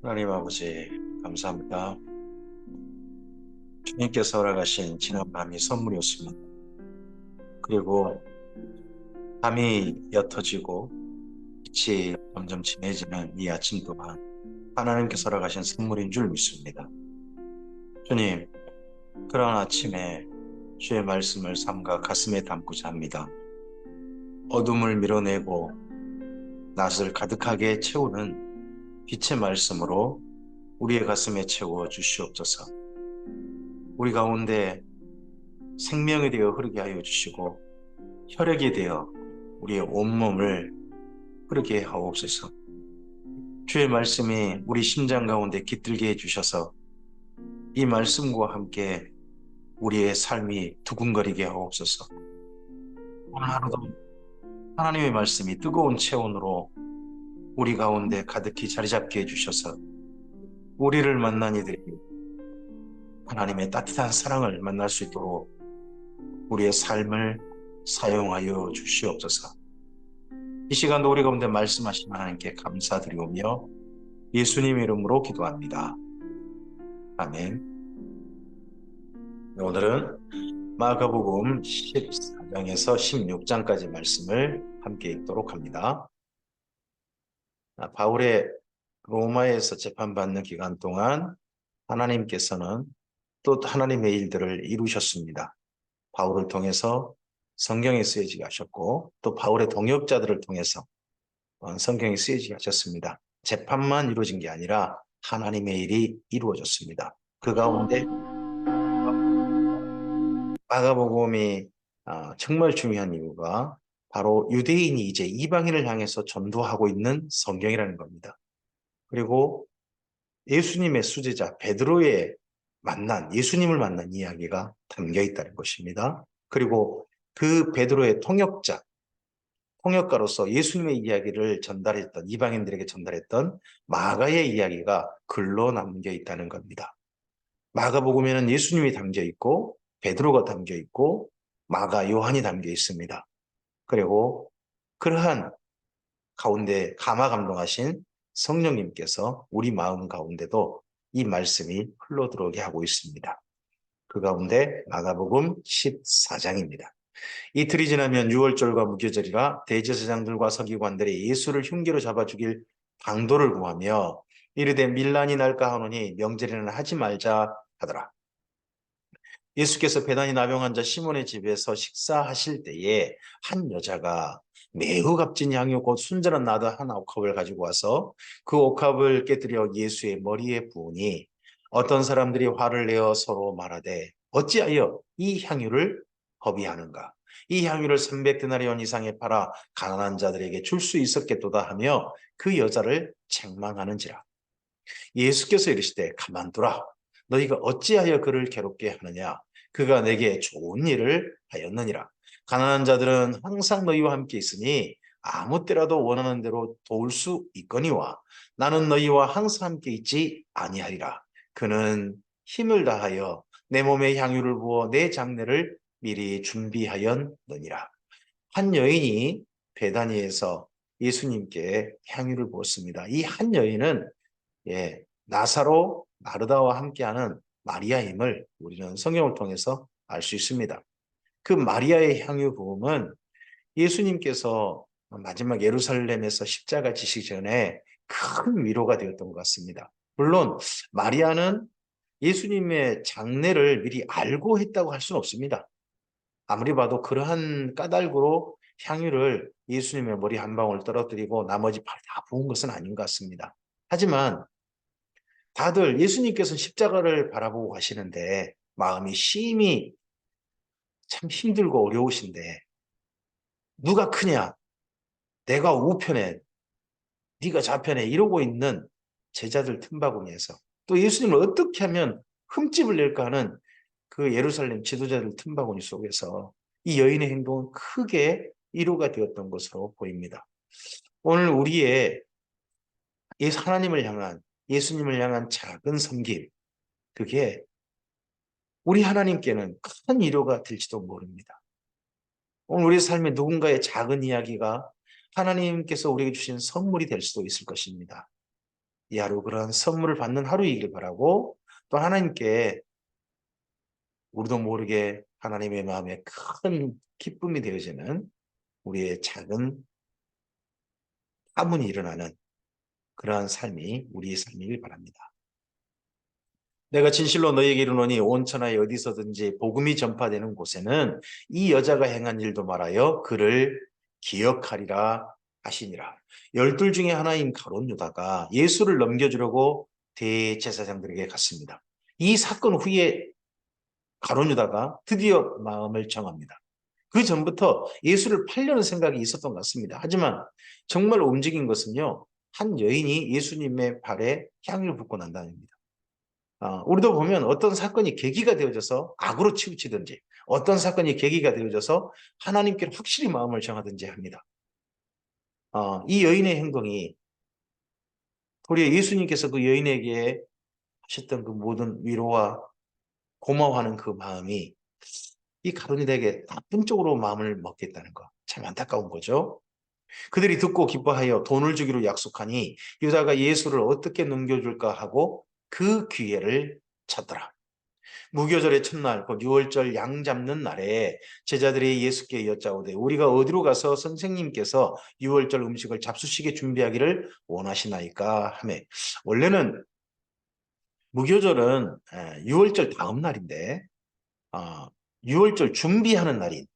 하나님 아버지, 감사합니다. 주님께서 허락하신 지난 밤이 선물이었습니다. 그리고 밤이 옅어지고 빛이 점점 진해지는 이 아침 동안 하나님께서 허락하신 선물인 줄 믿습니다. 주님, 그러한 아침에 주의 말씀을 삼가 가슴에 담고자 합니다. 어둠을 밀어내고 낯을 가득하게 채우는 빛의 말씀으로 우리의 가슴에 채워 주시옵소서. 우리 가운데 생명이 되어 흐르게 하여 주시고 혈액이 되어 우리의 온몸을 흐르게 하옵소서. 주의 말씀이 우리 심장 가운데 깃들게 해주셔서 이 말씀과 함께 우리의 삶이 두근거리게 하옵소서. 오늘 하루도 하나님의 말씀이 뜨거운 체온으로 우리 가운데 가득히 자리 잡게 해주셔서 우리를 만난 이들이 하나님의 따뜻한 사랑을 만날 수 있도록 우리의 삶을 사용하여 주시옵소서. 이 시간도 우리 가운데 말씀하신 하나님께 감사드리오며 예수님 이름으로 기도합니다. 아멘. 오늘은 마가복음 14장에서 16장까지 말씀을 함께 읽도록 합니다. 바울의 로마에서 재판받는 기간 동안 하나님께서는 또 하나님의 일들을 이루셨습니다. 바울을 통해서 성경에 쓰여지게 하셨고 또 바울의 동역자들을 통해서 성경에 쓰여지게 하셨습니다. 재판만 이루어진 게 아니라 하나님의 일이 이루어졌습니다. 그 가운데 마가복음이 정말 중요한 이유가 바로 유대인이 이제 이방인을 향해서 전도하고 있는 성경이라는 겁니다. 그리고 예수님의 수제자 베드로의 예수님을 만난 이야기가 담겨 있다는 것입니다. 그리고 그 베드로의 통역가로서 예수님의 이야기를 전달했던 이방인들에게 전달했던 마가의 이야기가 글로 남겨 있다는 겁니다. 마가복음에는 예수님이 담겨 있고 베드로가 담겨 있고 마가 요한이 담겨 있습니다. 그리고 그러한 가운데 감화 감동하신 성령님께서 우리 마음 가운데도 이 말씀이 흘러 들어오게 하고 있습니다. 그 가운데 마가복음 14장입니다. 이틀이 지나면 유월절과 무교절이라 대제사장들과 서기관들이 예수를 흉기로 잡아 죽일 방도를 구하며 이르되 밀란이 날까 하노니 명절에는 하지 말자 하더라. 예수께서 배단이 나병 환자 시몬의 집에서 식사하실 때에 한 여자가 매우 값진 향유 곧 순전한 나드 한 옥합을 가지고 와서 그 옥합을 깨뜨려 예수의 머리에 부으니 어떤 사람들이 화를 내어 서로 말하되 어찌하여 이 향유를 허비하는가? 이 향유를 300데나리온 이상에 팔아 가난한 자들에게 줄 수 있었겠도다 하며 그 여자를 책망하는지라. 예수께서 이르시되 가만두라. 너희가 어찌하여 그를 괴롭게 하느냐? 그가 내게 좋은 일을 하였느니라. 가난한 자들은 항상 너희와 함께 있으니 아무 때라도 원하는 대로 도울 수 있거니와 나는 너희와 항상 함께 있지 아니하리라. 그는 힘을 다하여 내 몸에 향유를 부어 내 장례를 미리 준비하였느니라. 한 여인이 베다니에서 예수님께 향유를 부었습니다. 이 한 여인은 나사로 마르다와 함께하는 마리아임을 우리는 성경을 통해서 알 수 있습니다. 그 마리아의 향유 부음은 예수님께서 마지막 예루살렘에서 십자가 지시기 전에 큰 위로가 되었던 것 같습니다. 물론 마리아는 예수님의 장례를 미리 알고 했다고 할 수는 없습니다. 아무리 봐도 그러한 까닭으로 향유를 예수님의 머리 한 방울 떨어뜨리고 나머지 다 부은 것은 아닌 것 같습니다. 하지만 다들 예수님께서는 십자가를 바라보고 가시는데 마음이 심히 참 힘들고 어려우신데 누가 크냐? 내가 우편에 네가 좌편에 이러고 있는 제자들 틈바구니에서 또 예수님을 어떻게 하면 흠집을 낼까 하는 그 예루살렘 지도자들 틈바구니 속에서 이 여인의 행동은 크게 위로가 되었던 것으로 보입니다. 오늘 우리의 하나님을 향한 예수님을 향한 작은 섬김 그게 우리 하나님께는 큰 위로가 될지도 모릅니다. 오늘 우리 삶에 누군가의 작은 이야기가 하나님께서 우리에게 주신 선물이 될 수도 있을 것입니다. 이 하루 그런 선물을 받는 하루이길 바라고, 또 하나님께 우리도 모르게 하나님의 마음에 큰 기쁨이 되어지는 우리의 작은 파문이 일어나는 그러한 삶이 우리의 삶이길 바랍니다. 내가 진실로 너희에게 이르노니 온 천하에 어디서든지 복음이 전파되는 곳에는 이 여자가 행한 일도 말하여 그를 기억하리라 하시니라. 12 중에 하나인 가룟 유다가 예수를 넘겨주려고 대제사장들에게 갔습니다. 이 사건 후에 가룟 유다가 드디어 마음을 정합니다. 그 전부터 예수를 팔려는 생각이 있었던 것 같습니다. 하지만 정말 움직인 것은요, 한 여인이 예수님의 발에 향유를 붓고 난다는 겁니다. 우리도 보면 어떤 사건이 계기가 되어져서 악으로 치우치든지, 어떤 사건이 계기가 되어져서 하나님께 확실히 마음을 정하든지 합니다. 이 여인의 행동이 도리어 예수님께서 그 여인에게 하셨던 그 모든 위로와 고마워하는 그 마음이 이 가룟 유다에게 나쁜 쪽으로 마음을 먹겠다는 거, 참 안타까운 거죠. 그들이 듣고 기뻐하여 돈을 주기로 약속하니 유다가 예수를 어떻게 넘겨줄까 하고 그 기회를 찾더라. 무교절의 첫날, 곧 유월절 양 잡는 날에 제자들이 예수께 여짜오되 우리가 어디로 가서 선생님께서 유월절 음식을 잡수시게 준비하기를 원하시나이까 하며, 원래는 무교절은 유월절 다음 날인데 유월절 준비하는 날인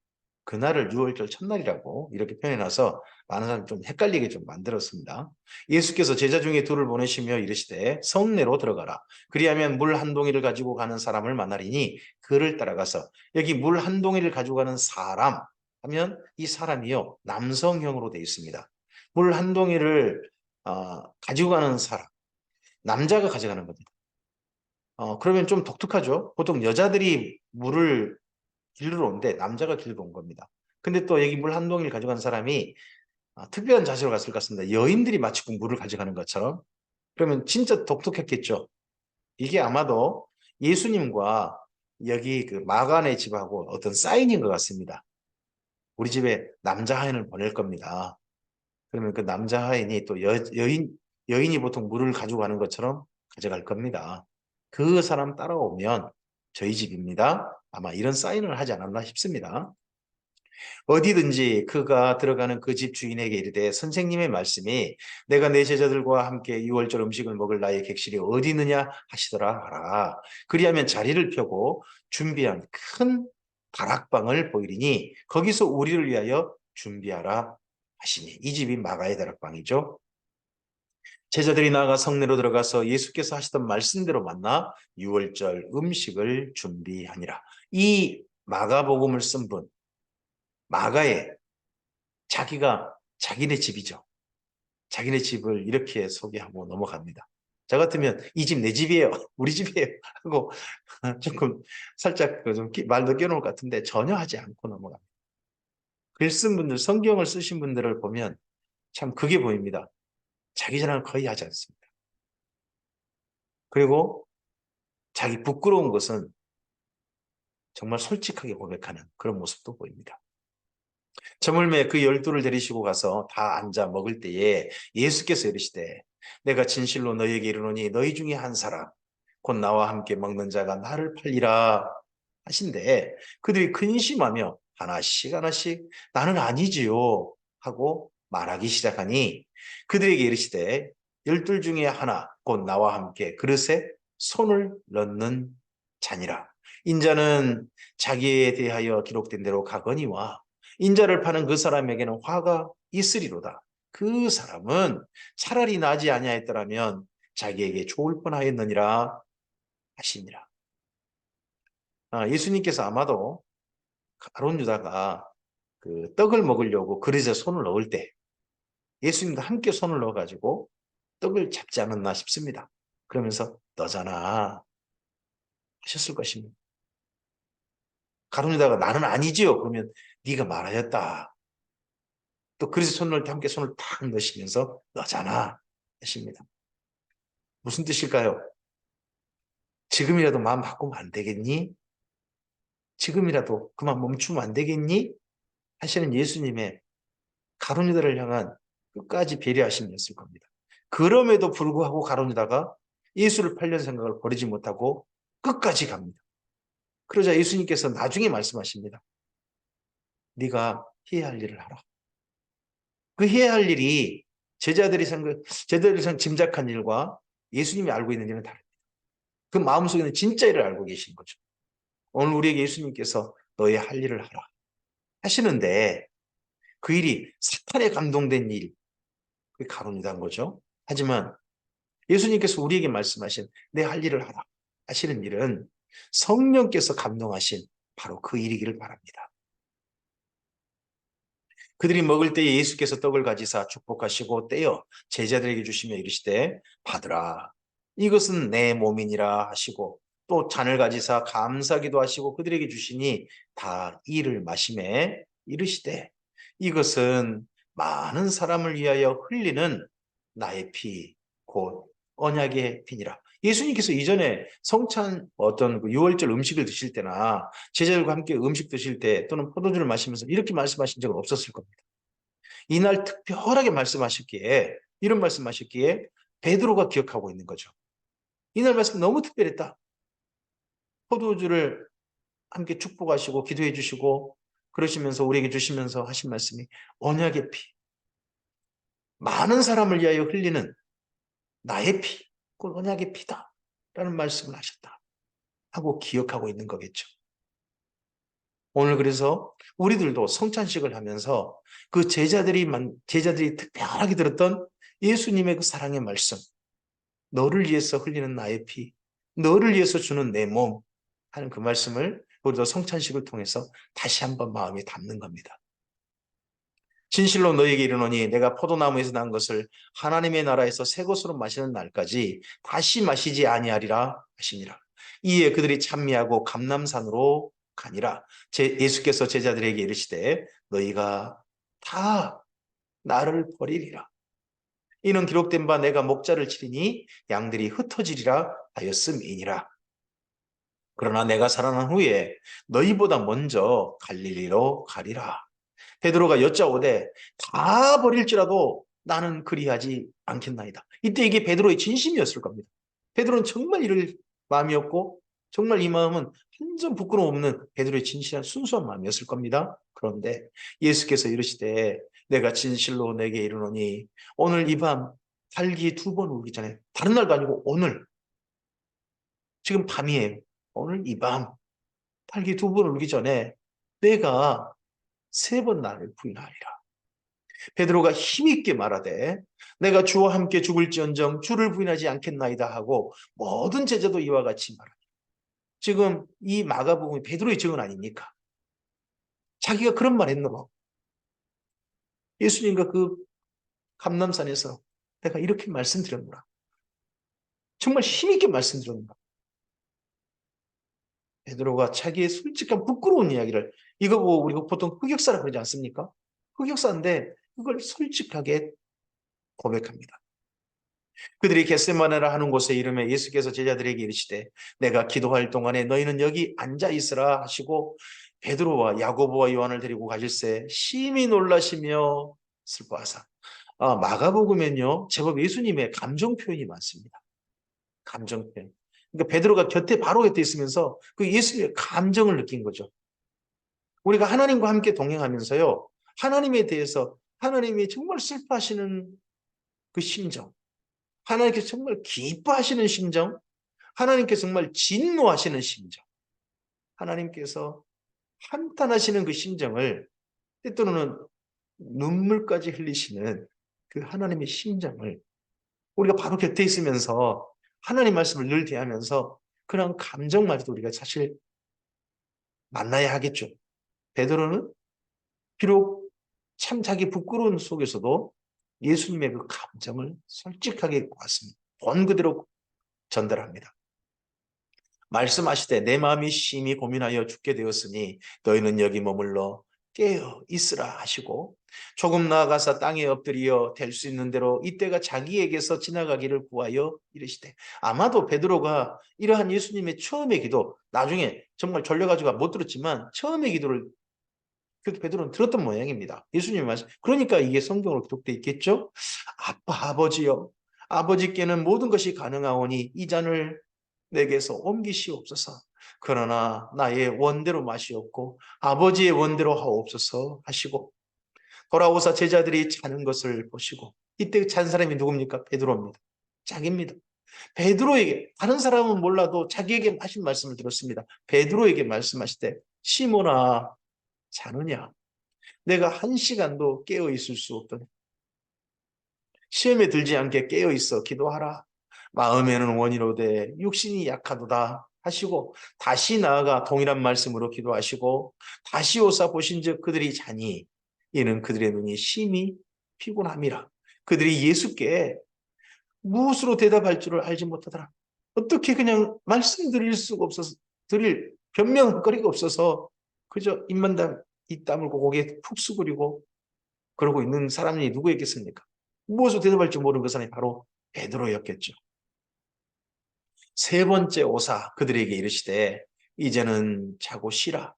그날을 유월절 첫날이라고 이렇게 표현해놔서 많은 사람이 좀 헷갈리게 좀 만들었습니다. 예수께서 제자 중에 둘을 보내시며 이르시되 성내로 들어가라. 그리하면 물 한 동이를 가지고 가는 사람을 만나리니 그를 따라가서, 여기 물 한 동이를 가지고 가는 사람 하면 이 사람이요 남성형으로 되어 있습니다. 물 한 동이를 가지고 가는 사람, 남자가 가져가는 겁니다. 그러면 좀 독특하죠. 보통 여자들이 물을 길러 오는데 남자가 길러 온 겁니다. 근데 또 여기 물 한 동이를 가져간 사람이 특별한 자세로 갔을 것 같습니다. 여인들이 마치 물을 가져가는 것처럼. 그러면 진짜 독특했겠죠. 이게 아마도 예수님과 여기 그 마간의 집하고 어떤 사인인 것 같습니다. 우리 집에 남자 하인을 보낼 겁니다. 그러면 그 남자 하인이 또 여인이 보통 물을 가지고 가는 것처럼 가져갈 겁니다. 그 사람 따라오면 저희 집입니다. 아마 이런 사인을 하지 않았나 싶습니다. 어디든지 그가 들어가는 그 집 주인에게 이르되 선생님의 말씀이 내가 내 제자들과 함께 유월절 음식을 먹을 나의 객실이 어디 있느냐 하시더라 하라. 그리하면 자리를 펴고 준비한 큰 다락방을 보이리니 거기서 우리를 위하여 준비하라 하시니, 이 집이 마가의 다락방이죠. 제자들이 나아가 성내로 들어가서 예수께서 하시던 말씀대로 만나 유월절 음식을 준비하니라. 이 마가복음을 쓴 분, 마가의 자기가 자기네 집이죠. 자기네 집을 이렇게 소개하고 넘어갑니다. 저 같으면 이 집 내 집이에요. 우리 집이에요. 하고 조금 살짝 좀 말 넘겨놓을 것 같은데 전혀 하지 않고 넘어갑니다. 글 쓴 분들, 성경을 쓰신 분들을 보면 참 그게 보입니다. 자기 자랑을 거의 하지 않습니다. 그리고 자기 부끄러운 것은 정말 솔직하게 고백하는 그런 모습도 보입니다. 저물매 그 12를 데리시고 가서 다 앉아 먹을 때에 예수께서 이르시되 내가 진실로 너희에게 이르노니 너희 중에 한 사람 곧 나와 함께 먹는 자가 나를 팔리라 하신데, 그들이 근심하며 하나씩 하나씩 나는 아니지요 하고 말하기 시작하니 그들에게 이르시되 12 중에 하나 곧 나와 함께 그릇에 손을 넣는 자니라. 인자는 자기에 대하여 기록된 대로 가거니와 인자를 파는 그 사람에게는 화가 있으리로다. 그 사람은 차라리 나지 아니하였더라면 자기에게 좋을 뻔하였느니라 하시니라. 예수님께서 아마도 가룟 유다가 그 떡을 먹으려고 그릇에 손을 넣을 때 예수님도 함께 손을 넣어가지고 떡을 잡지 않았나 싶습니다. 그러면서 너잖아 하셨을 것입니다. 가룟 유다가 나는 아니지요. 그러면 네가 말하였다. 또 그릇에 손을 넣을 때 함께 손을 탁 넣으시면서 너잖아 하십니다. 무슨 뜻일까요? 지금이라도 마음 바꾸면 안 되겠니? 지금이라도 그만 멈추면 안 되겠니? 하시는 예수님의 가룟 유다를 향한 끝까지 배려하심이었을 겁니다. 그럼에도 불구하고 가룟 유다가 예수를 팔려는 생각을 버리지 못하고 끝까지 갑니다. 그러자 예수님께서 나중에 말씀하십니다. 네가 해야 할 일을 하라. 그 해야 할 일이 제자들이 짐작한 일과 예수님이 알고 있는 일은 다릅니다. 그 마음속에는 진짜 일을 알고 계신 거죠. 오늘 우리에게 예수님께서 너의 할 일을 하라 하시는데 그 일이 사탄에 감동된 일, 그게 가룟 유다인 거죠. 하지만 예수님께서 우리에게 말씀하신 내 할 일을 하라 하시는 일은 성령께서 감동하신 바로 그 일이기를 바랍니다. 그들이 먹을 때에 예수께서 떡을 가지사 축복하시고 떼어 제자들에게 주시며 이르시되 받으라 이것은 내 몸이니라 하시고 또 잔을 가지사 감사기도 하시고 그들에게 주시니 다 이를 마시매 이르시되 이것은 많은 사람을 위하여 흘리는 나의 피 곧 언약의 피니라. 예수님께서 이전에 성찬 어떤 그 유월절 음식을 드실 때나 제자들과 함께 음식 드실 때 또는 포도주를 마시면서 이렇게 말씀하신 적은 없었을 겁니다. 이날 특별하게 말씀하셨기에 이런 말씀하셨기에 베드로가 기억하고 있는 거죠. 이날 말씀 너무 특별했다. 포도주를 함께 축복하시고 기도해 주시고 그러시면서 우리에게 주시면서 하신 말씀이 언약의 피, 많은 사람을 위하여 흘리는 나의 피, 그 언약의 피다 라는 말씀을 하셨다 하고 기억하고 있는 거겠죠. 오늘 그래서 우리들도 성찬식을 하면서 그 제자들이 특별하게 들었던 예수님의 그 사랑의 말씀, 너를 위해서 흘리는 나의 피, 너를 위해서 주는 내 몸 하는 그 말씀을 우리도 성찬식을 통해서 다시 한번 마음에 담는 겁니다. 진실로 너에게 이르노니 내가 포도나무에서 난 것을 하나님의 나라에서 새 것으로 마시는 날까지 다시 마시지 아니하리라 하시니라. 이에 그들이 찬미하고 감람산으로 가니라. 예수께서 제자들에게 이르시되 너희가 다 나를 버리리라. 이는 기록된 바 내가 목자를 치리니 양들이 흩어지리라 하였음이니라. 그러나 내가 살아난 후에 너희보다 먼저 갈릴리로 가리라. 베드로가 여짜오되 다 버릴지라도 나는 그리하지 않겠나이다. 이때 이게 베드로의 진심이었을 겁니다. 베드로는 정말 이럴 마음이었고 정말 이 마음은 한 점 부끄러움 없는 베드로의 진실한 순수한 마음이었을 겁니다. 그런데 예수께서 이르시되 내가 진실로 내게 이르노니 오늘 이 밤 달기 2번 울기 전에 다른 날도 아니고 오늘 지금 밤이에요. 오늘 이 밤 달기 2번 울기 전에 내가 3번 나를 부인하리라. 베드로가 힘있게 말하되 내가 주와 함께 죽을지언정 주를 부인하지 않겠나이다 하고 모든 제자도 이와 같이 말하니 지금 이 마가복음이 베드로의 증언 아닙니까? 자기가 그런 말 했나 봐. 예수님과 그 감람산에서 내가 이렇게 말씀드렸노라. 정말 힘있게 말씀드렸노라. 베드로가 자기의 솔직한 부끄러운 이야기를 이거 보고 우리가 보통 흑역사라고 그러지 않습니까? 흑역사인데 그걸 솔직하게 고백합니다. 그들이 겟세마네라 하는 곳에 이르매 예수께서 제자들에게 이르시되 내가 기도할 동안에 너희는 여기 앉아 있으라 하시고 베드로와 야고보와 요한을 데리고 가실새 심히 놀라시며 슬퍼하사. 마가복음엔요 제법 예수님의 감정 표현이 많습니다. 감정 표현. 그러니까 베드로가 바로 곁에 있으면서 그 예수님의 감정을 느낀 거죠. 우리가 하나님과 함께 동행하면서요 하나님에 대해서 하나님이 정말 슬퍼하시는 그 심정, 하나님께서 정말 기뻐하시는 심정, 하나님께서 정말 진노하시는 심정, 하나님께서 한탄하시는 그 심정을 때때로는 눈물까지 흘리시는 그 하나님의 심정을 우리가 바로 곁에 있으면서 하나님 말씀을 늘 대하면서 그런 감정마저도 우리가 사실 만나야 하겠죠. 베드로는 비록 참 자기 부끄러운 속에서도 예수님의 그 감정을 솔직하게 왔습니다. 본 그대로 전달합니다. 말씀하시되 내 마음이 심히 고민하여 죽게 되었으니 너희는 여기 머물러 깨어 있으라 하시고 조금 나아가서 땅에 엎드려 될 수 있는 대로 이때가 자기에게서 지나가기를 구하여 이르시되 아마도 베드로가 이러한 예수님의 처음의 기도 나중에 정말 졸려가지고 못 들었지만 처음의 기도를 그래도 베드로는 들었던 모양입니다. 예수님의 말씀. 그러니까 이게 성경으로 기록되어 있겠죠? 아버지여, 아버지께는 모든 것이 가능하오니 이 잔을 내게서 옮기시옵소서. 그러나 나의 원대로 마시옵고 아버지의 원대로 하옵소서 하시고 돌아오사 제자들이 자는 것을 보시고, 이때 잔 사람이 누굽니까? 베드로입니다. 자기입니다. 베드로에게, 다른 사람은 몰라도 자기에게 하신 말씀을 들었습니다. 베드로에게 말씀하실 때, 시몬아 자느냐? 내가 한 시간도 깨어 있을 수 없더니 시험에 들지 않게 깨어 있어 기도하라. 마음에는 원이로되 육신이 약하도다 하시고, 다시 나아가 동일한 말씀으로 기도하시고, 다시 오사 보신즉 그들이 자니 이는 그들의 눈이 심히 피곤함이라. 그들이 예수께 무엇으로 대답할 줄을 알지 못하더라. 어떻게 그냥 말씀드릴 수가 없어서, 드릴 변명거리가 없어서 그저 입 다물고 고개 푹 수그리고 그러고 있는 사람이 누구였겠습니까? 무엇으로 대답할 줄 모르는 그 사람이 바로 베드로였겠죠. 세 번째 오사 그들에게 이르시되 이제는 자고 쉬라.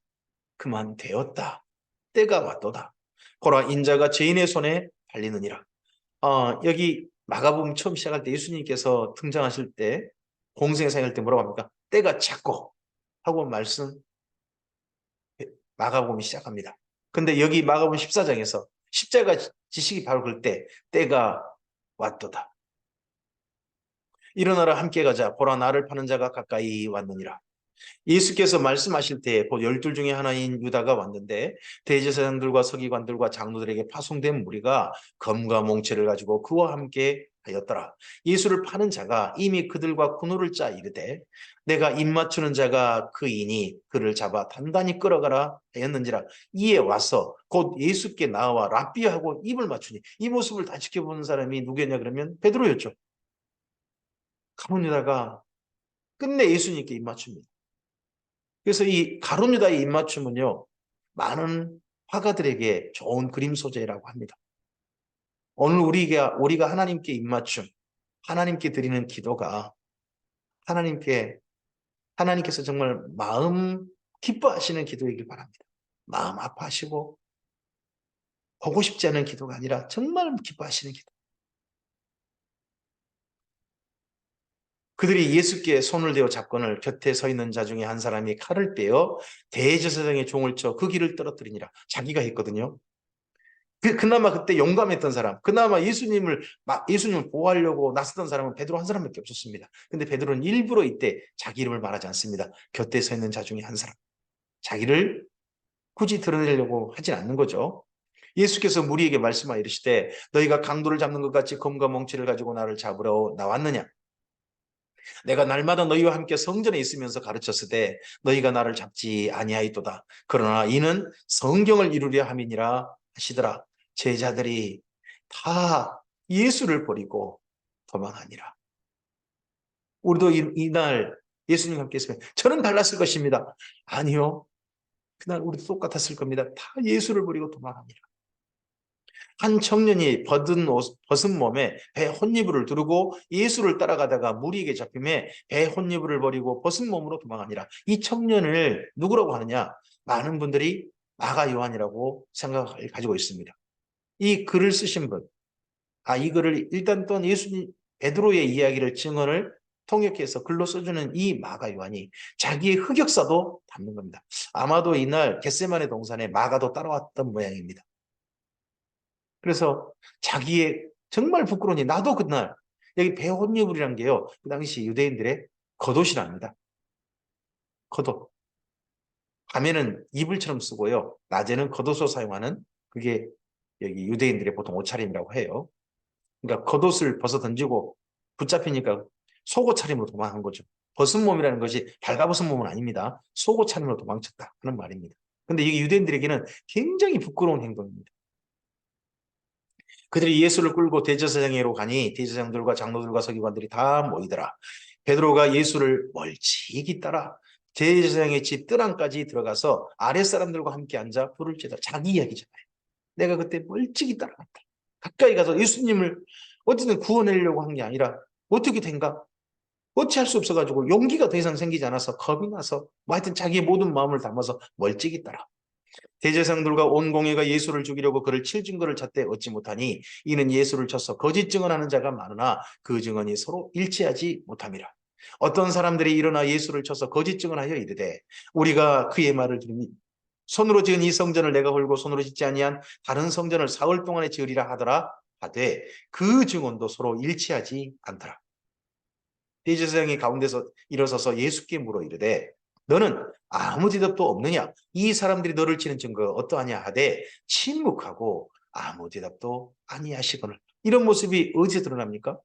그만 되었다. 때가 왔도다. 보라 인자가 죄인의 손에 팔리느니라. 여기 마가복음 처음 시작할 때 예수님께서 등장하실 때 공생의 사역할 때 뭐라고 합니까? 때가 찼고 하고 말씀 마가복음이 시작합니다. 근데 여기 마가복음 14장에서 십자가 지식이 바로 그럴 때 때가 왔도다. 일어나라 함께 가자. 보라 나를 파는 자가 가까이 왔느니라. 예수께서 말씀하실 때 곧 열둘 중에 하나인 유다가 왔는데 대제사장들과 서기관들과 장로들에게 파송된 무리가 검과 몽채를 가지고 그와 함께 하였더라. 예수를 파는 자가 이미 그들과 군호를 짜 이르되 내가 입 맞추는 자가 그이니 그를 잡아 단단히 끌어가라 하였는지라. 이에 와서 곧 예수께 나와 랍비하고 입을 맞추니, 이 모습을 다 지켜보는 사람이 누구였냐 그러면 베드로였죠. 가룟 유다가 끝내 예수님께 입 맞춥니다. 그래서 이 가룟 유다의 입맞춤은요, 많은 화가들에게 좋은 그림 소재라고 합니다. 오늘 우리가 하나님께 입맞춤, 하나님께 드리는 기도가 하나님께서 정말 마음 기뻐하시는 기도이길 바랍니다. 마음 아파하시고 보고 싶지 않은 기도가 아니라 정말 기뻐하시는 기도. 그들이 예수께 손을 대어 잡거늘 곁에 서 있는 자 중에 한 사람이 칼을 빼어 대제사장의 종을 쳐 그 길을 떨어뜨리니라. 자기가 했거든요. 그나마 그때 용감했던 사람, 그나마 예수님을 보호하려고 나섰던 사람은 베드로 한 사람밖에 없었습니다. 근데 베드로는 일부러 이때 자기 이름을 말하지 않습니다. 곁에 서 있는 자 중에 한 사람. 자기를 굳이 드러내려고 하진 않는 거죠. 예수께서 무리에게 말씀하여 이르시되 너희가 강도를 잡는 것 같이 검과 몽치를 가지고 나를 잡으러 나왔느냐? 내가 날마다 너희와 함께 성전에 있으면서 가르쳤을 때 너희가 나를 잡지 아니하였도다. 그러나 이는 성경을 이루려 함이니라 하시더라. 제자들이 다 예수를 버리고 도망하니라. 우리도 이날 예수님과 함께 있으면 저는 달랐을 것입니다. 아니요. 그날 우리도 똑같았을 겁니다. 다 예수를 버리고 도망합니다. 한 청년이 벗은 몸에 배 혼이불을 두르고 예수를 따라가다가 무리에게 잡힘에 배 혼이불을 버리고 벗은 몸으로 도망하니라. 이 청년을 누구라고 하느냐? 많은 분들이 마가 요한이라고 생각을 가지고 있습니다. 이 글을 쓰신 분, 이 글을 일단 또 예수님 베드로의 이야기를 증언을 통역해서 글로 써주는 이 마가 요한이 자기의 흑역사도 담는 겁니다. 아마도 이날 겟세마네 동산에 마가도 따라왔던 모양입니다. 그래서 자기의 정말 부끄러우니 나도 그날 여기 배혼유불이란 게요. 그 당시 유대인들의 겉옷이랍니다. 겉옷. 밤에는 이불처럼 쓰고요. 낮에는 겉옷으로 사용하는 그게 여기 유대인들의 보통 옷차림이라고 해요. 그러니까 겉옷을 벗어 던지고 붙잡히니까 속옷 차림으로 도망한 거죠. 벗은 몸이라는 것이 발가벗은 몸은 아닙니다. 속옷 차림으로 도망쳤다 하는 말입니다. 근데 이게 유대인들에게는 굉장히 부끄러운 행동입니다. 그들이 예수를 끌고 대제사장에로 가니 대제사장들과 장로들과 서기관들이 다 모이더라. 베드로가 예수를 멀찍이 따라 대제사장의 집 뜰안까지 들어가서 아랫사람들과 함께 앉아 불을 쬐다. 자기 이야기잖아요. 내가 그때 멀찍이 따라갔다. 가까이 가서 예수님을 어쨌든 구원하려고 한 게 아니라 어떻게 된가? 어찌할 수 없어가지고 용기가 더 이상 생기지 않아서 겁이 나서 뭐 하여튼 자기의 모든 마음을 담아서 멀찍이 따라. 대제사장들과 온 공회가 예수를 죽이려고 그를 칠 증거를 찾되 얻지 못하니 이는 예수를 쳐서 거짓 증언하는 자가 많으나 그 증언이 서로 일치하지 못함이라. 어떤 사람들이 일어나 예수를 쳐서 거짓 증언하여 이르되 우리가 그의 말을 들으니 손으로 지은 이 성전을 내가 홀고 손으로 짓지 아니한 다른 성전을 사흘 동안에 지으리라 하더라 하되 그 증언도 서로 일치하지 않더라. 대제사장이 가운데서 일어서서 예수께 물어 이르되 너는 아무 대답도 없느냐? 이 사람들이 너를 치는 증거가 어떠하냐 하되 침묵하고 아무 대답도 아니하시거늘. 이런 모습이 어디서 드러납니까?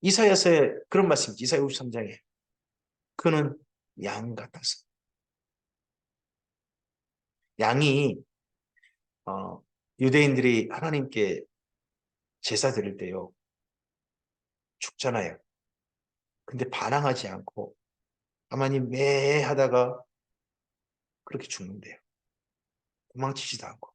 이사야서에 그런 말씀이지. 이사야 53장에 그는 양 같아서. 양이 유대인들이 하나님께 제사 드릴 때요 죽잖아요. 근데 반항하지 않고 가만히 매하다가 그렇게 죽는데요. 도망치지도 않고.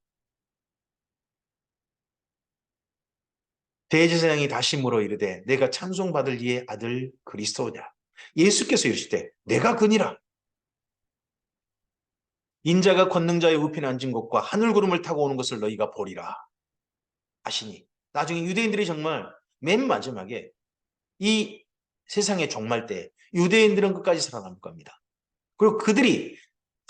대제사장이 다시 물어 이르되 내가 찬송받을 이의 아들 그리스도냐? 예수께서 이르시되 내가 그니라. 인자가 권능자의 우편에 앉은 것과 하늘 구름을 타고 오는 것을 너희가 보리라 하시니 나중에 유대인들이 정말 맨 마지막에 이 세상의 종말 때 유대인들은 끝까지 살아남을 겁니다. 그리고 그들이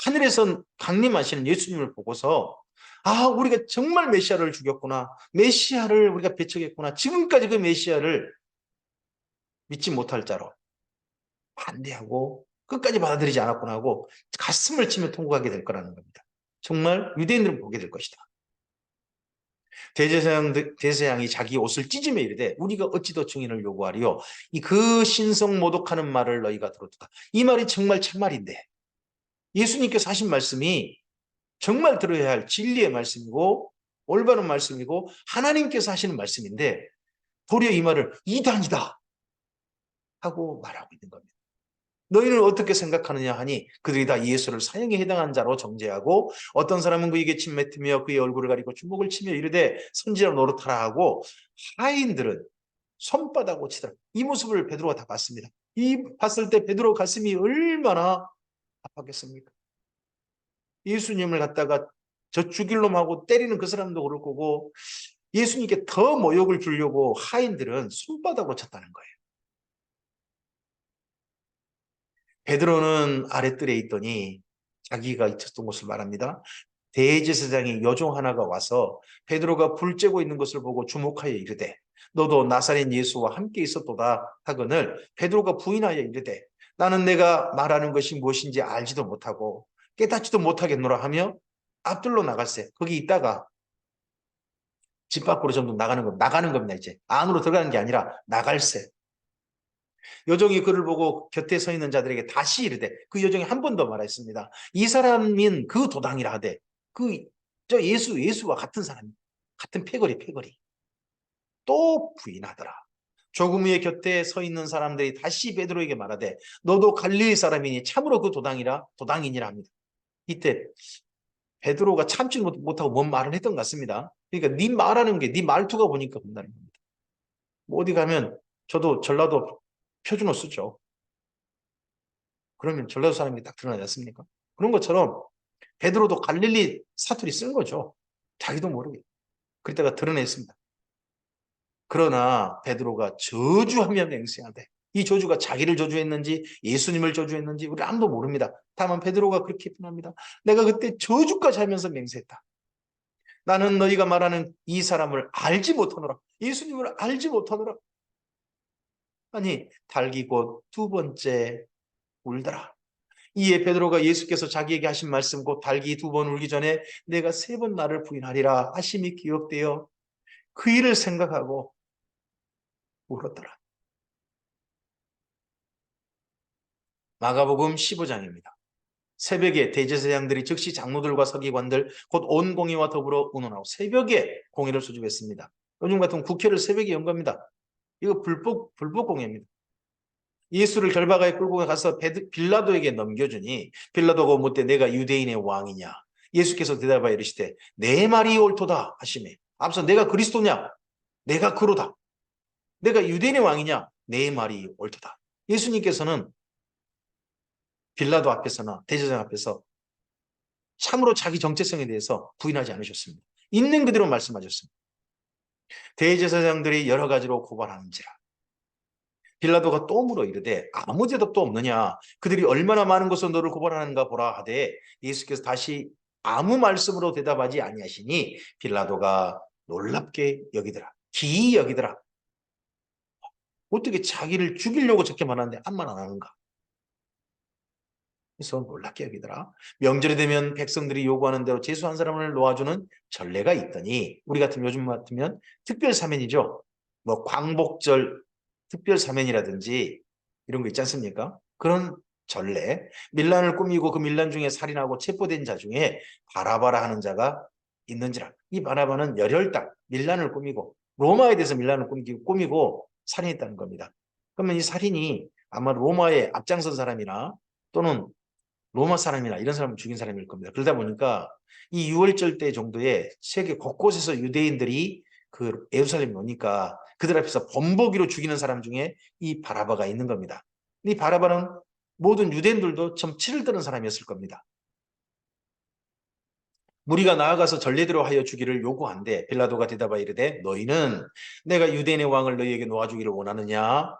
하늘에서 강림하시는 예수님을 보고서 아, 우리가 정말 메시아를 죽였구나. 메시아를 우리가 배척했구나. 지금까지 그 메시아를 믿지 못할 자로 반대하고 끝까지 받아들이지 않았구나 하고 가슴을 치며 통곡하게 될 거라는 겁니다. 정말 유대인들은 보게 될 것이다. 대제사장이 자기 옷을 찢으며 이르되 우리가 어찌 더 증인을 요구하리요. 그 신성 모독하는 말을 너희가 들었다. 이 말이 정말 참말인데 예수님께서 하신 말씀이 정말 들어야 할 진리의 말씀이고 올바른 말씀이고 하나님께서 하시는 말씀인데 도리어 이 말을 이단이다 하고 말하고 있는 겁니다. 너희는 어떻게 생각하느냐 하니 그들이 다 예수를 사형에 해당한 자로 정죄하고 어떤 사람은 그에게 침뱉으며 그의 얼굴을 가리고 주먹을 치며 이르되 선지자 노릇하라 하고 하인들은 손바닥으로 치더라. 이 모습을 베드로가 다 봤습니다. 이 봤을 때 베드로 가슴이 얼마나 아팠겠습니까? 예수님을 갖다가 저 죽일 놈하고 때리는 그 사람도 그럴 거고 예수님께 더 모욕을 주려고 하인들은 손바닥으로 쳤다는 거예요. 베드로는 아랫뜰에 있더니 자기가 있었던 곳을 말합니다. 대제사장이 여종 하나가 와서 베드로가 불 쬐고 있는 것을 보고 주목하여 이르되 너도 나사렛 예수와 함께 있었도다 하거늘 베드로가 부인하여 이르되 나는 내가 말하는 것이 무엇인지 알지도 못하고 깨닫지도 못하겠노라 하며 앞들로 나갈세. 거기 있다가 집 밖으로 전부 나가는 겁니다. 이제 안으로 들어가는 게 아니라 나갈세. 여종이 그를 보고 곁에 서 있는 자들에게 다시 이르되 그 여종이 한 번 더 말했습니다. 이 사람인 그 도당이라 하되 저 예수와 같은 사람, 같은 패거리. 또 부인하더라. 조금 후에 곁에 서 있는 사람들이 다시 베드로에게 말하되 너도 갈릴리 사람이니 참으로 그 도당이니라 합니다. 이때 베드로가 참지 못하고 뭔 말을 했던 것 같습니다. 그러니까 네 말하는 게 네 말투가 보니까 본다는 겁니다. 뭐 어디 가면 저도 전라도 표준어 쓰죠. 그러면 전라도 사람이 딱 드러나지 않습니까? 그런 것처럼 베드로도 갈릴리 사투리 쓴 거죠. 자기도 모르게. 그랬다가 드러냈습니다. 그러나 베드로가 저주하며 맹세하되 이 저주가 자기를 저주했는지 예수님을 저주했는지 우리 아무도 모릅니다. 다만 베드로가 그렇게 표현합니다. 내가 그때 저주까지 하면서 맹세했다. 나는 너희가 말하는 이 사람을 알지 못하노라. 예수님을 알지 못하노라. 아니 달기 곧 두 번째 울더라. 이에 베드로가 예수께서 자기에게 하신 말씀 곧 달기 두 번 울기 전에 내가 세 번 나를 부인하리라 하심이 기억되어 그 일을 생각하고 울었더라. 마가복음 15장입니다. 새벽에 대제사장들이 즉시 장로들과 서기관들 곧 온 공회와 더불어 의논하고 새벽에 공회를 소집했습니다. 요즘 같은 국회를 새벽에 연 겁니다. 이거 불법 공회입니다. 예수를 결박하에 끌고 가서 빌라도에게 넘겨주니 빌라도가 묻되 내가 유대인의 왕이냐? 예수께서 대답하여 이르시되 내 말이 옳도다 하시매 앞서 내가 그리스도냐? 내가 그로다. 내가 유대인의 왕이냐? 내 말이 옳도다. 예수님께서는 빌라도 앞에서나 대제사장 앞에서 참으로 자기 정체성에 대해서 부인하지 않으셨습니다. 있는 그대로 말씀하셨습니다. 대제사장들이 여러 가지로 고발하는지라 빌라도가 또 물어 이르되 아무 대답도 없느냐 그들이 얼마나 많은 것으로 너를 고발하는가 보라 하되 예수께서 다시 아무 말씀으로 대답하지 아니하시니 빌라도가 놀랍게 여기더라. 기이 여기더라. 어떻게 자기를 죽이려고 저렇게 말하는데 아무 말 안 하는가? 그래서 놀랍게 여기더라. 명절이 되면 백성들이 요구하는 대로 재수 한 사람을 놓아주는 전례가 있더니 우리 같은 요즘 같으면 특별 사면이죠. 뭐 광복절 특별 사면이라든지 이런 거 있지 않습니까? 그런 전례. 밀란을 꾸미고 그 밀란 중에 살인하고 체포된 자 중에 바라바라 하는 자가 있는지라. 이 바라바는 열혈당, 밀란을 꾸미고 로마에 대해서 밀란을 꾸미고 살인했다는 겁니다. 그러면 이 살인이 아마 로마에 앞장선 사람이나 또는 로마 사람이나 이런 사람을 죽인 사람일 겁니다. 그러다 보니까 이 6월절 때 정도에 세계 곳곳에서 유대인들이 그 예루살렘에 오니까 그들 앞에서 범벅이로 죽이는 사람 중에 이 바라바가 있는 겁니다. 이 바라바는 모든 유대인들도 참 치를 드는 사람이었을 겁니다. 무리가 나아가서 전례대로 하여 주기를 요구한데 빌라도가 대답하여 이르되 너희는 내가 유대인의 왕을 너희에게 놓아주기를 원하느냐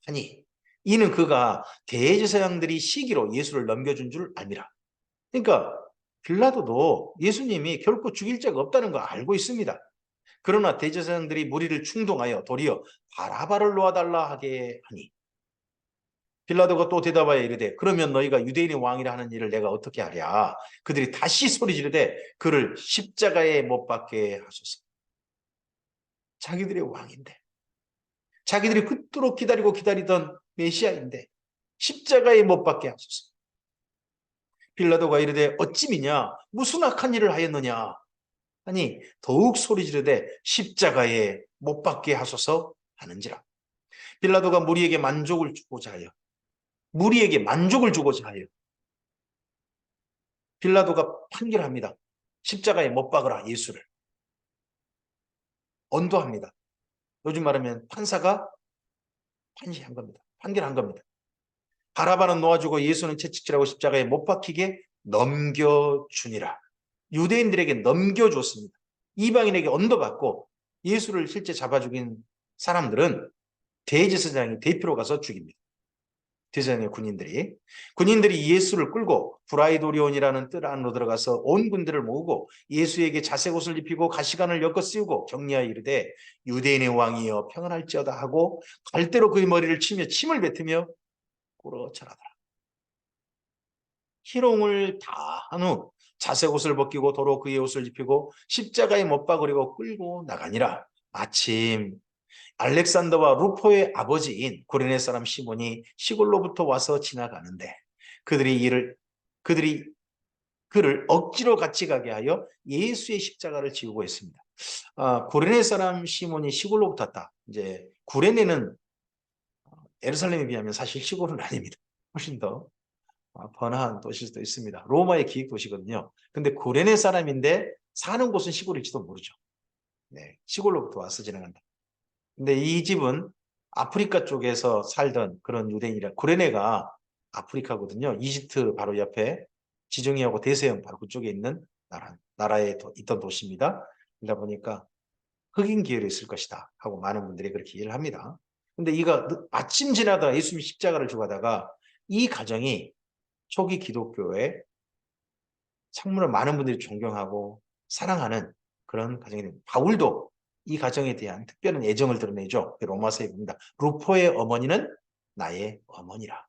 하니 이는 그가 대제사장들이 시기로 예수를 넘겨준 줄 알미라. 그러니까 빌라도도 예수님이 결코 죽일 자가 없다는 거 알고 있습니다. 그러나 대제사장들이 무리를 충동하여 도리어 바라바를 놓아달라 하게 하니 빌라도가 또 대답하여 이르되 그러면 너희가 유대인의 왕이라 하는 일을 내가 어떻게 하랴. 그들이 다시 소리 지르되 그를 십자가에 못 박게 하소서. 자기들의 왕인데 자기들이 그토록 기다리고 기다리던 메시아인데 십자가에 못 박게 하소서. 빌라도가 이르되 어찌 미냐 무슨 악한 일을 하였느냐 하니 더욱 소리 지르되 십자가에 못 박게 하소서 하는지라. 빌라도가 무리에게 만족을 주고자 하여 빌라도가 판결합니다. 십자가에 못 박으라 예수를. 언도합니다. 요즘 말하면 판사가 판시한 겁니다. 판결한 겁니다. 바라바는 놓아주고 예수는 채찍질하고 십자가에 못 박히게 넘겨주니라. 유대인들에게 넘겨줬습니다. 이방인에게 언도받고 예수를 실제 잡아 죽인 사람들은 대제사장이 대표로 가서 죽입니다. 대제사장의 군인들이 예수를 끌고 브라이도리온이라는 뜰 안으로 들어가서 온 군대를 모으고 예수에게 자색 옷을 입히고 가시관을 엮어 씌우고 격려하여 이르되 유대인의 왕이여 평안할지어다 하고 갈대로 그의 머리를 치며 침을 뱉으며 꿇어 절하더라. 희롱을 다 한 후 자색 옷을 벗기고 도로 그의 옷을 입히고 십자가에 못 박으려고 끌고 나가니라. 마침 알렉산더와 루포의 아버지인 구레네 사람 시몬이 시골로부터 와서 지나가는데 그들이 그를 억지로 같이 가게 하여 예수의 십자가를 지우고 있습니다. 구레네 사람 시몬이 시골로부터 왔다. 이제 구레네는 예루살렘에 비하면 사실 시골은 아닙니다. 훨씬 더 번화한 도시일 수도 있습니다. 로마의 기획 도시거든요. 근데 구레네 사람인데 사는 곳은 시골일지도 모르죠. 네, 시골로부터 와서 지나간다. 근데 이 집은 아프리카 쪽에서 살던 그런 유대인이라 구레네가 아프리카거든요. 이집트 바로 옆에 지중해하고 대서양 바로 그쪽에 있는 나라에 있던 도시입니다. 그러다 보니까 흑인 계열이 있을 것이다 하고 많은 분들이 그렇게 이해를 합니다. 근데 이가 아침 지나다가 예수님 십자가를 주고 가다가 이 가정이 초기 기독교에 정말 많은 분들이 존경하고 사랑하는 그런 가정이 됩니다. 바울도 이 가정에 대한 특별한 애정을 드러내죠. 로마서에 봅니다. 루포의 어머니는 나의 어머니라.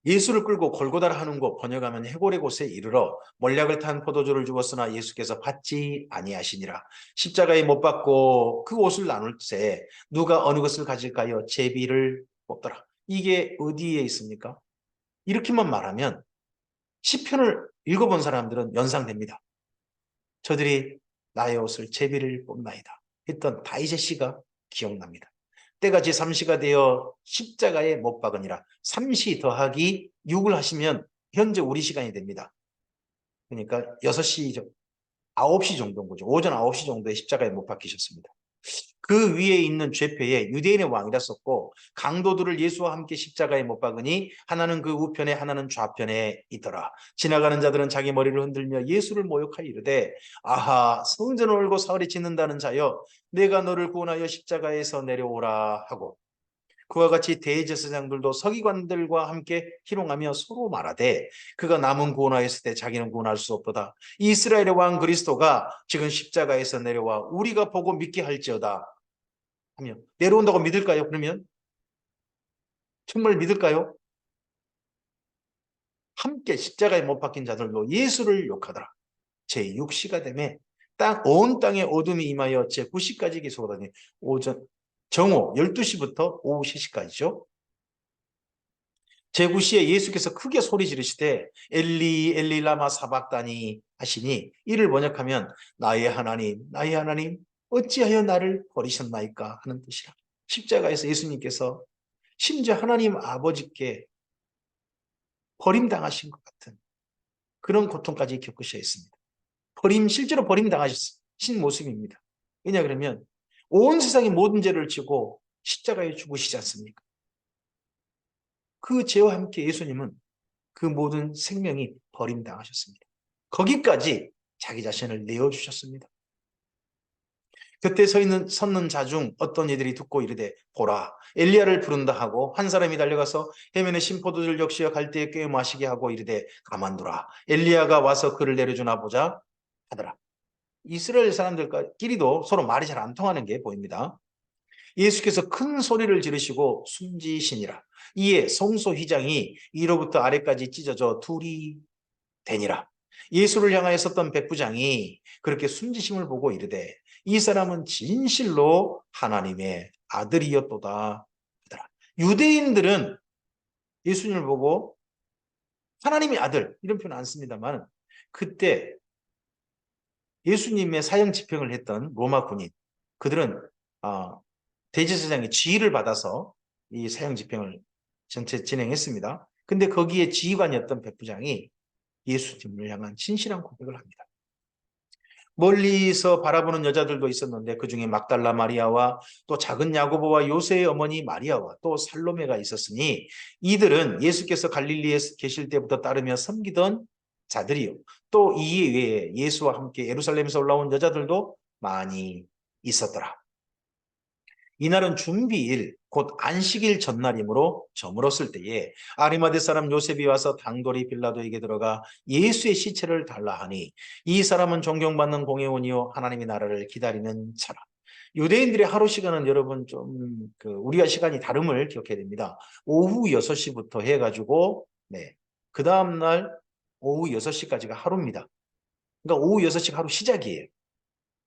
예수를 끌고 골고다라 하는 곳 번역하면 해골의 곳에 이르러 몰약을 탄 포도주를 주었으나 예수께서 받지 아니하시니라. 십자가에 못 박고 그 옷을 나눌 때 누가 어느 것을 가질까요? 제비를 뽑더라. 이게 어디에 있습니까? 이렇게만 말하면 시편을 읽어본 사람들은 연상됩니다. 저들이 나의 옷을 제비를 뽑나이다 했던 다윗의 시가 기억납니다. 때가 제3시가 되어 십자가에 못 박으니라. 3시 더하기 6을 하시면 현재 우리 시간이 됩니다. 그러니까 6시, 9시 정도인 거죠. 오전 9시 정도에 십자가에 못 박히셨습니다. 그 위에 있는 죄패에 유대인의 왕이라 썼고 강도들을 예수와 함께 십자가에 못 박으니 하나는 그 우편에 하나는 좌편에 있더라. 지나가는 자들은 자기 머리를 흔들며 예수를 모욕하여 이르되 아하 성전을 올고 사흘에 짓는다는 자여 내가 너를 구원하여 십자가에서 내려오라 하고 그와 같이 대제사장들도 서기관들과 함께 희롱하며 서로 말하되 그가 남은 구원하였을 때 자기는 구원할 수 없도다. 이스라엘의 왕 그리스도가 지금 십자가에서 내려와 우리가 보고 믿게 할지어다 하며 내려온다고 믿을까요? 그러면 정말 믿을까요? 함께 십자가에 못 박힌 자들도 예수를 욕하더라. 제6시가 되매 온 땅에 어둠이 임하여 제9시까지 계속하더니 오전 정오 12시부터 오후 3시까지죠. 제9시에 예수께서 크게 소리 지르시되 엘리 엘리 라마 사박다니 하시니 이를 번역하면 나의 하나님 어찌하여 나를 버리셨나이까 하는 뜻이라. 십자가에서 예수님께서 심지어 하나님 아버지께 버림당하신 것 같은 그런 고통까지 겪으셔야 했습니다. 실제로 버림당하신 모습입니다. 왜냐 그러면 온 세상의 모든 죄를 지고 십자가에 죽으시지 않습니까? 그 죄와 함께 예수님은 그 모든 생명이 버림당하셨습니다. 거기까지 자기 자신을 내어주셨습니다. 그때 섰는 자 중 어떤 이들이 듣고 이르되 보라 엘리야를 부른다 하고 한 사람이 달려가서 해면의 신포도들 역시와 갈대에 꿰어 마시게 하고 이르되 가만두라 엘리야가 와서 그를 내려주나 보자 하더라. 이스라엘 사람들끼리도 서로 말이 잘 안 통하는 게 보입니다. 예수께서 큰 소리를 지르시고 숨지시니라. 이에 성소 휘장이 위로부터 아래까지 찢어져 둘이 되니라. 예수를 향하여 섰던 백부장이 그렇게 숨지심을 보고 이르되 이 사람은 진실로 하나님의 아들이었도다. 유대인들은 예수님을 보고 하나님의 아들 이런 표현 안 씁니다만 그때 예수님의 사형 집행을 했던 로마 군인 그들은 대제사장의 지휘를 받아서 이 사형 집행을 전체 진행했습니다. 근데 거기에 지휘관이었던 백부장이 예수님을 향한 진실한 고백을 합니다. 멀리서 바라보는 여자들도 있었는데 그중에 막달라 마리아와 또 작은 야고보와 요새의 어머니 마리아와 또 살로메가 있었으니 이들은 예수께서 갈릴리에 계실 때부터 따르며 섬기던 자들이요. 또 이 외에 예수와 함께 예루살렘에서 올라온 여자들도 많이 있었더라. 이날은 준비일 곧 안식일 전날이므로 저물었을 때에 아리마대 사람 요셉이 와서 당돌이 빌라도에게 들어가 예수의 시체를 달라 하니 이 사람은 존경받는 공회원이요 하나님의 나라를 기다리는 자라. 유대인들의 하루 시간은 여러분 좀 우리와 시간이 다름을 기억해야 됩니다. 오후 6시부터 해가지고 그 다음날 오후 6시까지가 하루입니다. 그러니까 오후 6시가 하루 시작이에요.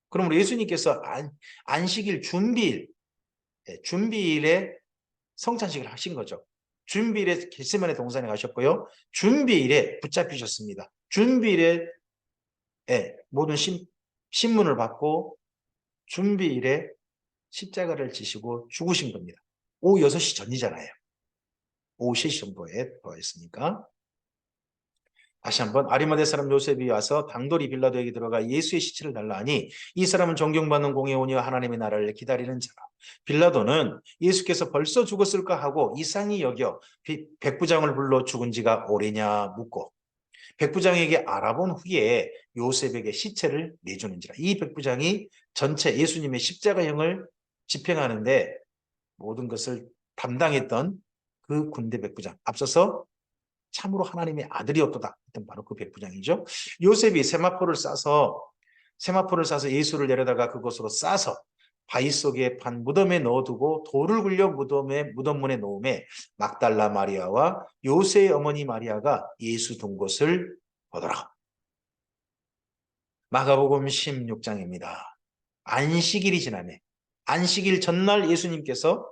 그러므로 예수님께서 안식일 준비일에 성찬식을 하신 거죠. 준비일에 겟세마네 동산에 가셨고요. 준비일에 붙잡히셨습니다. 준비일에 모든 신문을 받고 준비일에 십자가를 지시고 죽으신 겁니다. 오후 6시 전이잖아요. 오후 3시 정도에 들어있으니까. 다시 한번 아리마대 사람 요셉이 와서 당돌이 빌라도에게 들어가 예수의 시체를 달라 하니 이 사람은 존경받는 공회원이와 하나님의 나라를 기다리는 자라. 빌라도는 예수께서 벌써 죽었을까 하고 이상히 여겨 백부장을 불러 죽은 지가 오래냐 묻고 백부장에게 알아본 후에 요셉에게 시체를 내주는지라. 이 백부장이 전체 예수님의 십자가형을 집행하는데 모든 것을 담당했던 그 군대 백부장. 앞서서 참으로 하나님의 아들이었도다 했던 바로 그 백부장이죠. 요셉이 세마포를 싸서 예수를 내려다가 그곳으로 싸서 바위 속에 판 무덤에 넣어두고 돌을 굴려 무덤문에 놓음에 막달라 마리아와 요새의 어머니 마리아가 예수 둔 곳을 보더라. 마가복음 16장입니다. 안식일이 지나네. 안식일 전날 예수님께서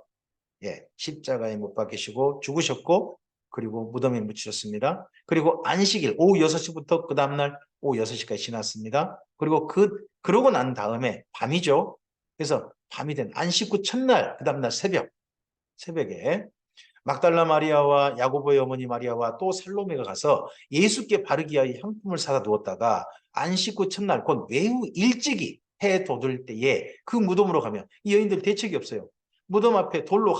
십자가에 못 박히시고 죽으셨고 그리고 무덤에 묻히셨습니다. 그리고 안식일 오후 6시부터 그 다음날 오후 6시까지 지났습니다. 그리고 그러고 난 다음에 밤이죠. 그래서 밤이 된 안식 후 첫날 그 다음날 새벽에 막달라 마리아와 야고보의 어머니 마리아와 또 살로메가 가서 예수께 바르기 위하여 향품을 사다 두었다가 안식 후 첫날 곧 매우 일찍이 해 돋을 때에 그 무덤으로 가면 이 여인들 대책이 없어요. 무덤 앞에 돌로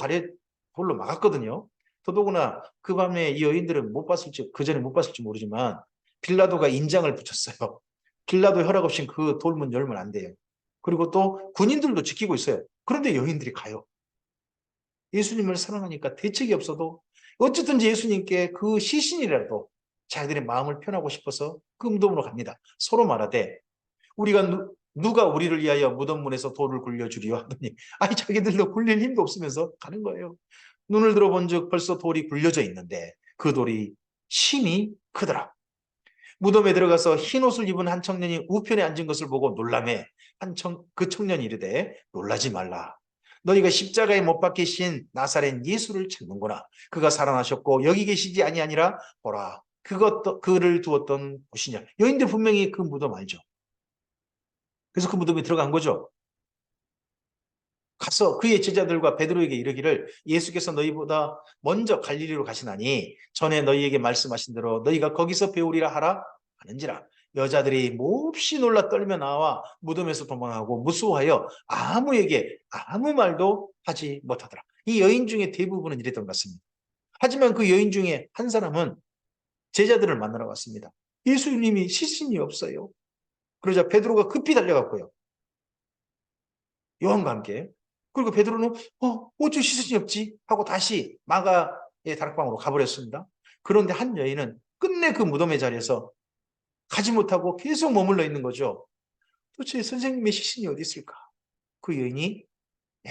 막았거든요. 더더구나 그 밤에 이 여인들은 못 봤을지, 그 전에 못 봤을지 모르지만 빌라도가 인장을 붙였어요. 빌라도 허락 없이 그 돌문 열면 안 돼요. 그리고 또 군인들도 지키고 있어요. 그런데 여인들이 가요. 예수님을 사랑하니까 대책이 없어도 어쨌든지 예수님께 그 시신이라도 자기들의 마음을 표현하고 싶어서 그 무덤으로 갑니다. 서로 말하되 우리가 누가 우리를 위하여 무덤 문에서 돌을 굴려주리요 하더니 아니 자기들도 굴릴 힘도 없으면서 가는 거예요. 눈을 들어본즉 벌써 돌이 굴려져 있는데 그 돌이 심히 크더라. 무덤에 들어가서 흰 옷을 입은 한 청년이 우편에 앉은 것을 보고 놀라매 그 청년이 이르되 놀라지 말라. 너희가 십자가에 못 박히신 나사렛 예수를 찾는구나. 그가 살아나셨고 여기 계시지 아니하니라. 보라 그를 두었던 곳이냐. 여인들 분명히 그 무덤 알죠. 그래서 그 무덤에 들어간 거죠. 가서 그의 제자들과 베드로에게 이르기를 예수께서 너희보다 먼저 갈릴리로 가시나니 전에 너희에게 말씀하신 대로 너희가 거기서 배우리라 하라 하는지라. 여자들이 몹시 놀라 떨며 나와 무덤에서 도망하고 무수하여 아무에게 아무 말도 하지 못하더라. 이 여인 중에 대부분은 이랬던 것 같습니다. 하지만 그 여인 중에 한 사람은 제자들을 만나러 갔습니다. 예수님이 시신이 없어요. 그러자 베드로가 급히 달려갔고요. 요한과 함께. 그리고 베드로는 어째 시신이 없지? 하고 다시 마가의 다락방으로 가버렸습니다. 그런데 한 여인은 끝내 그 무덤의 자리에서 가지 못하고 계속 머물러 있는 거죠. 도대체 선생님의 시신이 어디 있을까? 그 여인이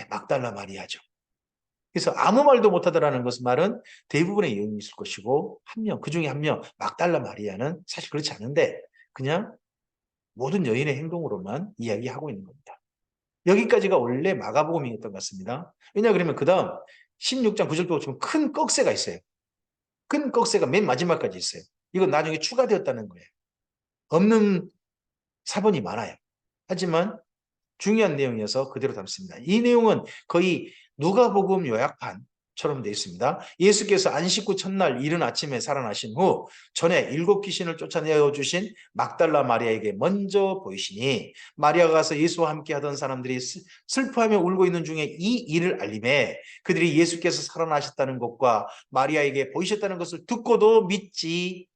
막달라 마리아죠. 그래서 아무 말도 못하더라는 것은 말은 대부분의 여인이 있을 것이고 그 중에 한 명 막달라 마리아는 사실 그렇지 않은데 그냥 모든 여인의 행동으로만 이야기하고 있는 겁니다. 여기까지가 원래 마가복음이었던 것 같습니다. 왜냐 그러면 그 다음 16장 9절부터 보면 큰 꺽쇠가 있어요. 큰 꺽쇠가 맨 마지막까지 있어요. 이건 나중에 추가되었다는 거예요. 없는 사본이 많아요. 하지만 중요한 내용이어서 그대로 담습니다. 이 내용은 거의 누가복음 요약판처럼 되어 있습니다. 예수께서 안식 후 첫날 이른 아침에 살아나신 후 전에 7귀신을 쫓아내어 주신 막달라 마리아에게 먼저 보이시니 마리아가 가서 예수와 함께 하던 사람들이 슬퍼하며 울고 있는 중에 이 일을 알림해 그들이 예수께서 살아나셨다는 것과 마리아에게 보이셨다는 것을 듣고도 믿지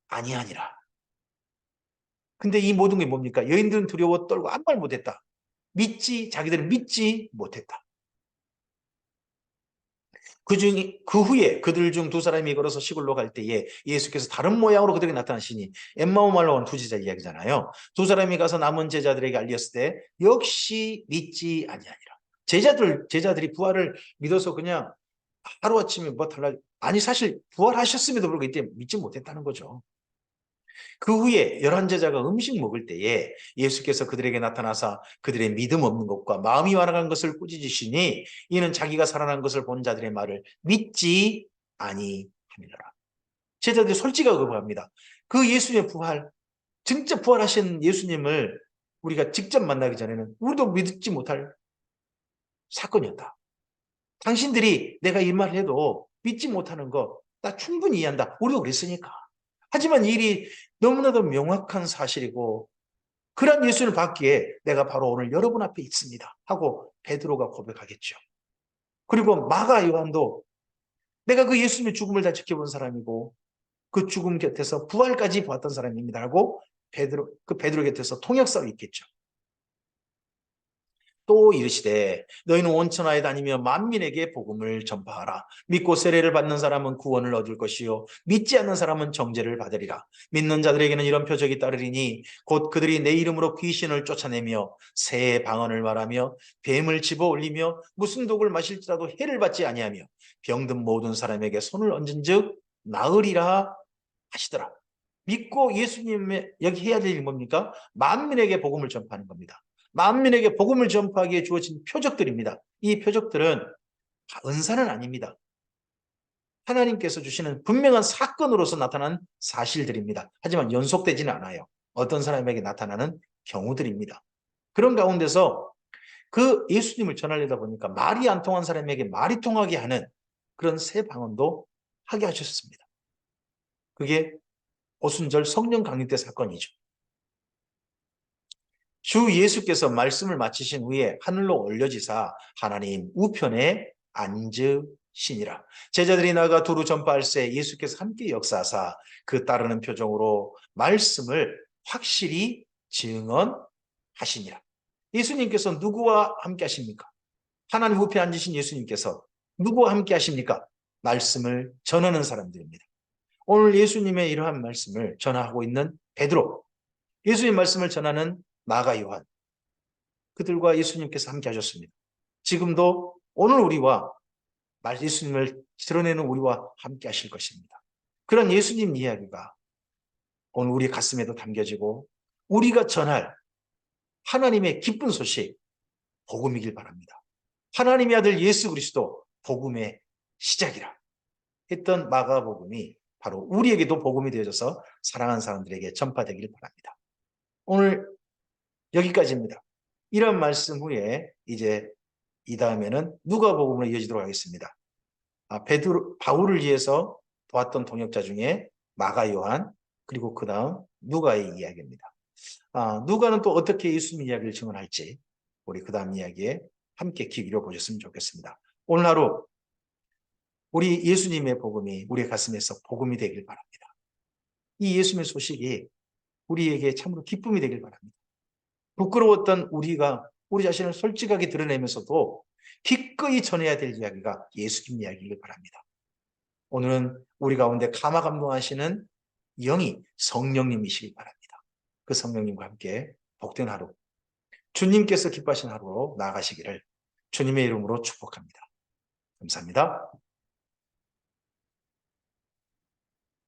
아니하니라. 근데 이 모든 게 뭡니까? 여인들은 두려워 떨고 아무 말 못했다. 자기들은 믿지 못했다. 그 후에 그들 중 두 사람이 걸어서 시골로 갈 때에 예수께서 다른 모양으로 그들에게 나타나시니 엠마오 말로 온 두 제자 이야기잖아요. 두 사람이 가서 남은 제자들에게 알렸을 때 역시 믿지 아니하니라. 제자들이 부활을 믿어서 그냥 하루아침에 아니 사실 부활하셨음에도 불구하고 이때 믿지 못했다는 거죠. 그 후에 11제자가 음식 먹을 때에 예수께서 그들에게 나타나사 그들의 믿음 없는 것과 마음이 완악한 것을 꾸짖으시니 이는 자기가 살아난 것을 본 자들의 말을 믿지 아니하니라. 제자들이 솔직하게 고백합니다. 그 예수님의 부활, 진짜 부활하신 예수님을 우리가 직접 만나기 전에는 우리도 믿지 못할 사건이었다. 당신들이 내가 이 말을 해도 믿지 못하는 거 나 충분히 이해한다. 우리도 그랬으니까. 하지만 이 일이 너무나도 명확한 사실이고 그런 예수를 받기에 내가 바로 오늘 여러분 앞에 있습니다 하고 베드로가 고백하겠죠. 그리고 마가 요한도 내가 그 예수님의 죽음을 다 지켜본 사람이고 그 죽음 곁에서 부활까지 보았던 사람입니다 하고 베드로 곁에서 통역사로 있겠죠. 또 이르시되 너희는 온 천하에 다니며 만민에게 복음을 전파하라. 믿고 세례를 받는 사람은 구원을 얻을 것이요 믿지 않는 사람은 정죄를 받으리라. 믿는 자들에게는 이런 표적이 따르리니 곧 그들이 내 이름으로 귀신을 쫓아내며 새 방언을 말하며 뱀을 집어올리며 무슨 독을 마실지라도 해를 받지 아니하며 병든 모든 사람에게 손을 얹은즉 나으리라 하시더라. 믿고 예수님의 여기 해야 될 일이 뭡니까? 만민에게 복음을 전파하는 겁니다. 만민에게 복음을 전파하기에 주어진 표적들입니다. 이 표적들은 은사는 아닙니다. 하나님께서 주시는 분명한 사건으로서 나타난 사실들입니다. 하지만 연속되지는 않아요. 어떤 사람에게 나타나는 경우들입니다. 그런 가운데서 그 예수님을 전하려다 보니까 말이 안 통한 사람에게 말이 통하게 하는 그런 새 방언도 하게 하셨습니다. 그게 오순절 성령 강림 때 사건이죠. 주 예수께서 말씀을 마치신 후에 하늘로 올려지사 하나님 우편에 앉으시니라. 제자들이 나가 두루 전파할새 예수께서 함께 역사하사 그 따르는 표정으로 말씀을 확실히 증언하시니라. 예수님께서 누구와 함께 하십니까? 하나님 우편에 앉으신 예수님께서 누구와 함께 하십니까? 말씀을 전하는 사람들입니다. 오늘 예수님의 이러한 말씀을 전하고 있는 베드로, 예수님 말씀을 전하는 마가 요한, 그들과 예수님께서 함께 하셨습니다. 지금도 오늘 우리와 예수님을 드러내는 우리와 함께 하실 것입니다. 그런 예수님 이야기가 오늘 우리 가슴에도 담겨지고 우리가 전할 하나님의 기쁜 소식, 복음이길 바랍니다. 하나님의 아들 예수 그리스도 복음의 시작이라 했던 마가복음이 바로 우리에게도 복음이 되어져서 사랑하는 사람들에게 전파되길 바랍니다. 오늘 여기까지입니다. 이런 말씀 후에 이제 이 다음에는 누가복음으로 이어지도록 하겠습니다. 바울을 위해서 도왔던 동역자 중에 마가 요한, 그리고 그 다음 누가의 이야기입니다. 누가는 또 어떻게 예수님 이야기를 증언할지 우리 그 다음 이야기에 함께 귀 기울여 보셨으면 좋겠습니다. 오늘 하루 우리 예수님의 복음이 우리의 가슴에서 복음이 되길 바랍니다. 이 예수님의 소식이 우리에게 참으로 기쁨이 되길 바랍니다. 부끄러웠던 우리가 우리 자신을 솔직하게 드러내면서도 기꺼이 전해야 될 이야기가 예수님 이야기이길 바랍니다. 오늘은 우리 가운데 감화감동하시는 영이 성령님이시길 바랍니다. 그 성령님과 함께 복된 하루, 주님께서 기뻐하신 하루로 나아가시기를 주님의 이름으로 축복합니다. 감사합니다.